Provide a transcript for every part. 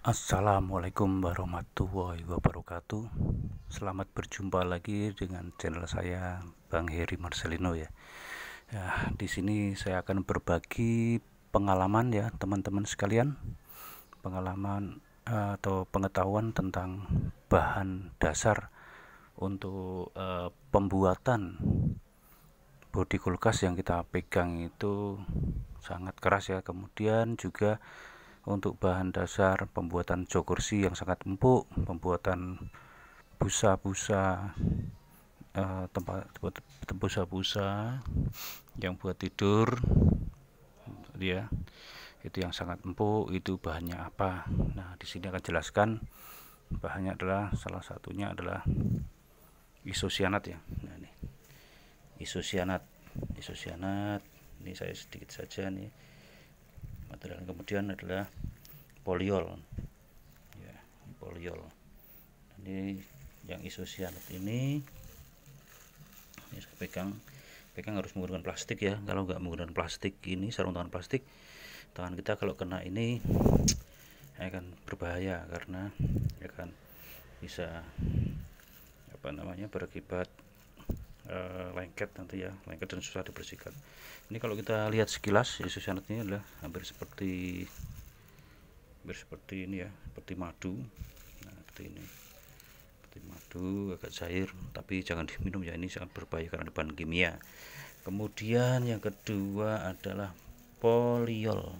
Assalamualaikum warahmatullahi wabarakatuh. Selamat berjumpa lagi dengan channel saya, Bang Heri Marcelino ya. Di sini saya akan berbagi pengalaman ya, teman-teman sekalian. Pengalaman atau pengetahuan tentang bahan dasar untuk pembuatan bodi kulkas yang kita pegang itu sangat keras ya. Kemudian juga untuk bahan dasar pembuatan jok kursi yang sangat empuk, pembuatan busa-busa tempat busa-busa yang buat tidur ya, itu yang sangat empuk, itu bahannya apa. Nah, di sini akan jelaskan bahannya adalah, salah satunya adalah isosianat ya. Nah, ini isosianat ini saya sedikit saja nih material. Kemudian adalah poliol ya, poliol. Ini yang isosianat ini saya pegang harus menggunakan plastik ya. Kalau nggak menggunakan plastik, ini sarung tangan plastik, tangan kita kalau kena ini akan berbahaya, karena akan bisa berakibat lengket nanti ya, lengket dan susah dibersihkan. Ini kalau kita lihat sekilas, isosianat ini adalah hampir seperti ini ya, seperti madu. Nah, seperti ini, seperti madu, agak cair, tapi jangan diminum ya, ini sangat berbahaya karena bahan kimia. Kemudian yang kedua adalah poliol.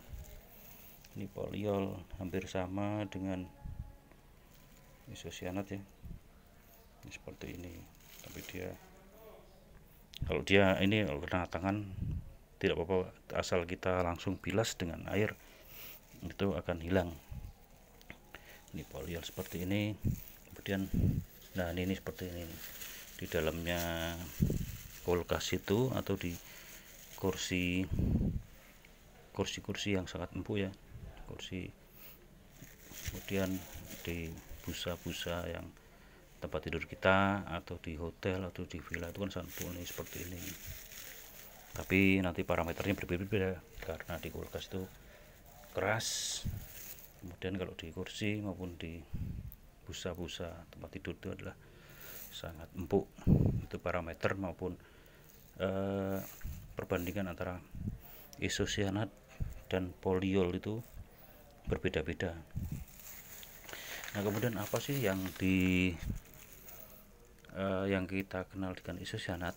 Ini poliol hampir sama dengan isosianat ya, ini seperti ini, tapi dia kalau ini kena tangan tidak apa-apa, asal kita langsung bilas dengan air itu akan hilang. Ini poliol seperti ini. Kemudian nah ini seperti ini, di dalamnya kulkas itu atau di kursi yang sangat empuk ya, kursi. Kemudian di busa-busa yang tempat tidur kita, atau di hotel atau di villa itu kan sangat empuk nih, seperti ini. Tapi nanti parameternya berbeda-beda karena di kulkas itu keras, kemudian kalau di kursi maupun di busa-busa tempat tidur itu adalah sangat empuk. Itu parameter maupun perbandingan antara isosianat dan poliol itu berbeda-beda. Nah, kemudian apa sih yang yang kita kenal dengan isosianat?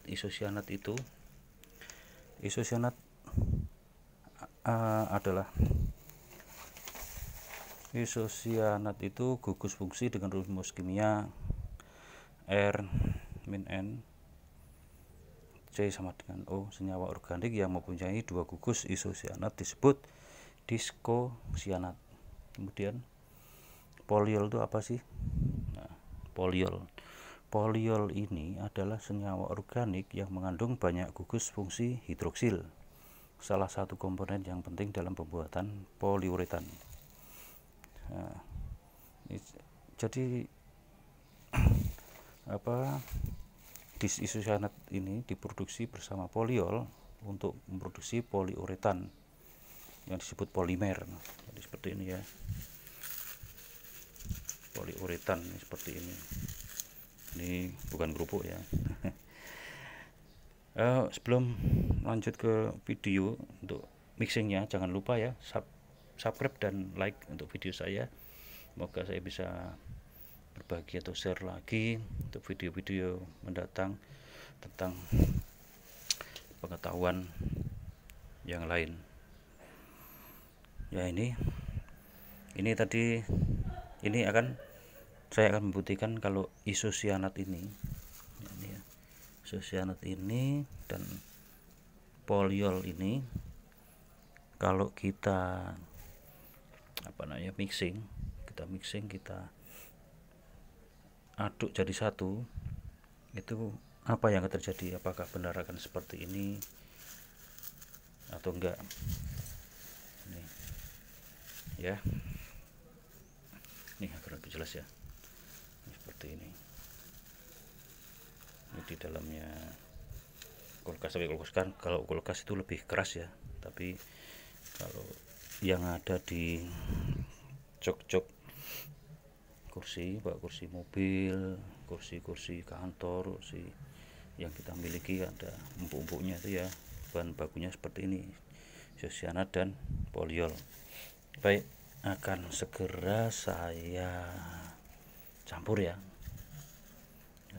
Isosianat adalah isosianat itu gugus fungsi dengan rumus kimia R-N C sama dengan O, senyawa organik yang mempunyai dua gugus isosianat disebut diskosianat. Kemudian poliol itu apa sih? Nah, poliol ini adalah senyawa organik yang mengandung banyak gugus fungsi hidroksil, salah satu komponen yang penting dalam pembuatan poliuretan. Nah, jadi isosianat ini diproduksi bersama poliol untuk memproduksi poliuretan yang disebut polimer. Jadi seperti ini ya, poliuretan seperti ini. Ini bukan kerupuk ya. Sebelum lanjut ke video untuk mixingnya, jangan lupa ya subscribe dan like untuk video saya. Semoga saya bisa berbagi atau share lagi untuk video-video mendatang tentang pengetahuan yang lain ya. Ini tadi saya akan membuktikan kalau isosianat ini ya, isosianat ini dan poliol ini kalau kita mixing, kita aduk jadi satu, itu apa yang akan terjadi? Apakah benar akan seperti ini atau enggak? Ini ya, ini agar lebih jelas ya. Ini seperti ini. Ini di dalamnya kulkas. Tapi kalau kulkas itu lebih keras ya, tapi kalau yang ada di jok kursi, baik kursi mobil, kursi kantor, kursi yang kita miliki ada empuk-empuknya itu ya, bahan bakunya seperti ini, isocyanat dan polyol. Baik, akan segera saya campur ya.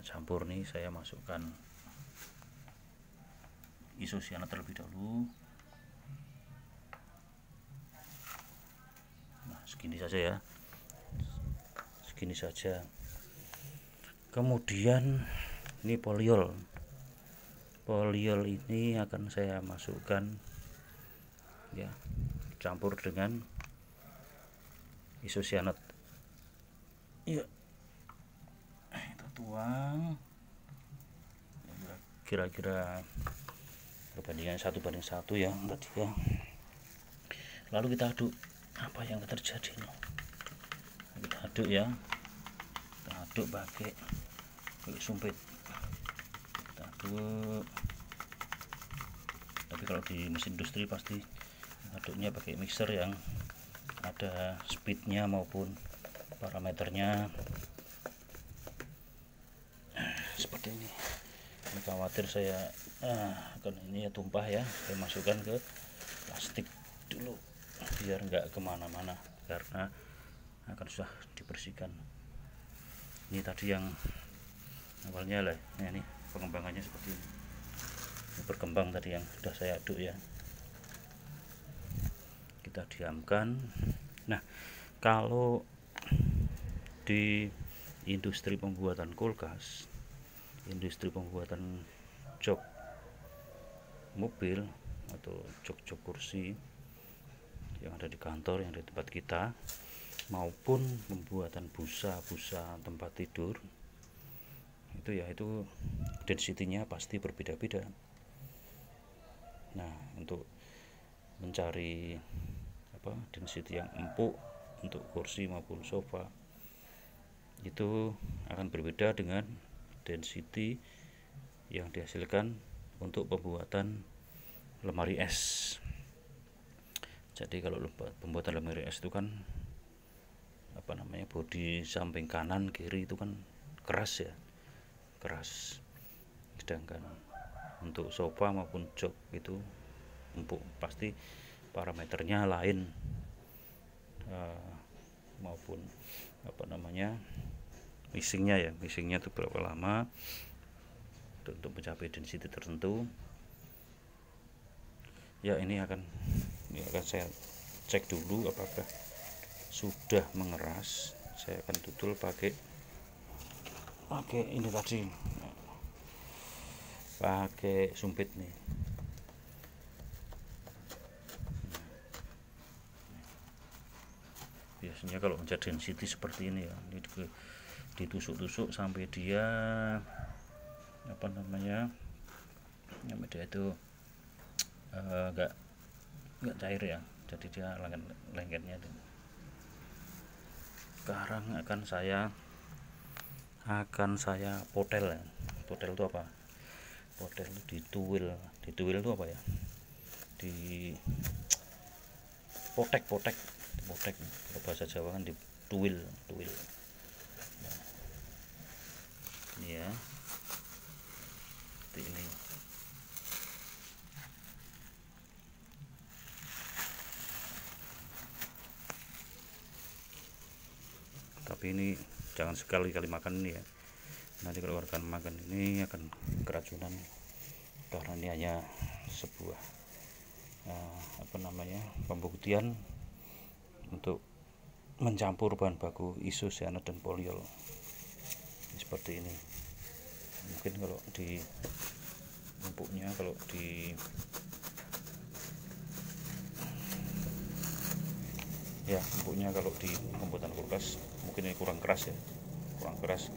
Campur nih, saya masukkan isocyanat terlebih dahulu. Nah, segini saja ya, segini saja. Kemudian ini polyol ini akan saya masukkan ya, campur dengan isocyanat ya, kita tuang kira-kira perbandingan 1:1 ya tadi ya. Lalu kita aduk. Apa yang terjadi nih? Kita aduk ya, kita aduk pakai sumpit, kita aduk. Tapi kalau di mesin industri pasti aduknya pakai mixer yang ada speednya maupun parameternya seperti ini. Ini khawatir saya akan ini ya tumpah ya, saya masukkan ke plastik dulu biar nggak kemana-mana karena akan sudah dibersihkan. Ini tadi yang awalnya lah, nah ini pengembangannya seperti ini. Ini berkembang tadi yang sudah saya aduk ya, kita diamkan. Nah, kalau di industri pembuatan kulkas, industri pembuatan jok mobil atau jok-jok kursi yang ada di kantor, yang ada di tempat kita, maupun pembuatan busa-busa tempat tidur, itu ya, itu density-nya pasti berbeda-beda. Nah, untuk mencari density yang empuk untuk kursi maupun sofa itu akan berbeda dengan density yang dihasilkan untuk pembuatan lemari es. Jadi kalau pembuatan lemari es itu kan bodi samping kanan kiri itu kan keras ya, keras. Sedangkan untuk sofa maupun jok itu empuk, pasti parameternya lain, maupun mixingnya itu berapa lama untuk mencapai density tertentu ya. Ini akan saya cek dulu apakah sudah mengeras. Saya akan tutul pakai ini tadi, pakai sumpit nih. Biasanya kalau mencari density seperti ini ya, ini ditusuk-tusuk sampai dia dia itu enggak cair ya, jadi dia lengketnya itu. Sekarang akan saya potel ya. Potel itu apa? Potel itu dituil itu apa ya? Di potek kalau bahasa Jawa kan dituil. Nah, ini ya, seperti ini. Tapi ini jangan sekali-kali makan ini ya, nanti kalau rekan makan ini akan keracunan, karena ini hanya sebuah pembuktian untuk mencampur bahan baku isocyanat dan polyol. Seperti ini. Mungkin kalau di empuknya, kalau di empuknya kalau di pembuatan kulkas mungkin ini kurang keras ya, kurang keras.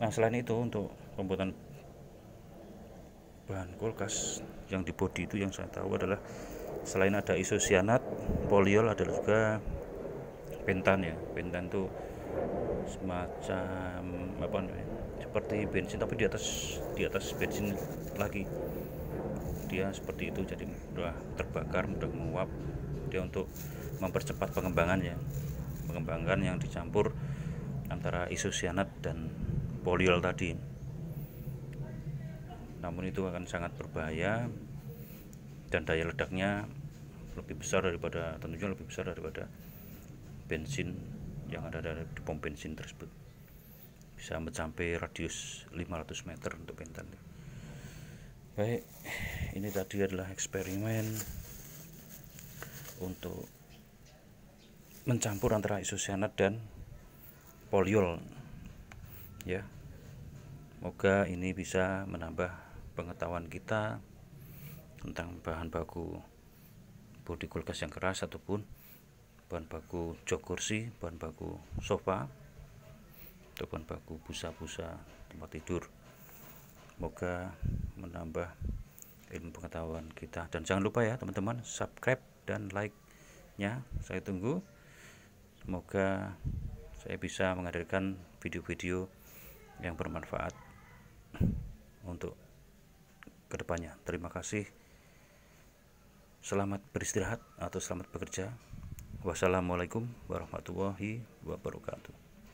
Nah, selain itu untuk pembuatan bahan kulkas yang di bodi itu, yang saya tahu adalah selain ada isocyanat, polyol, ada juga pentan ya. Pentan itu semacam seperti bensin, tapi di atas bensin lagi. Dia seperti itu, jadi mudah terbakar, mudah menguap. Dia untuk mempercepat pengembangannya mengembangkan yang dicampur antara isosianat dan polyol tadi. Namun itu akan sangat berbahaya dan daya ledaknya tentunya lebih besar daripada bensin yang ada di pom bensin tersebut. Bisa mencapai radius 500 meter untuk pentan. Baik, ini tadi adalah eksperimen untuk mencampur antara isosianat dan polyol ya. Semoga ini bisa menambah pengetahuan kita tentang bahan baku bodi kulkas yang keras ataupun bahan baku jok kursi, bahan baku sofa, atau bahan baku busa-busa tempat tidur. Semoga menambah ilmu pengetahuan kita, dan jangan lupa ya teman-teman, subscribe dan like-nya saya tunggu. Semoga saya bisa menghadirkan video-video yang bermanfaat untuk kedepannya. Terima kasih. Selamat beristirahat atau selamat bekerja. Wassalamualaikum warahmatullahi wabarakatuh.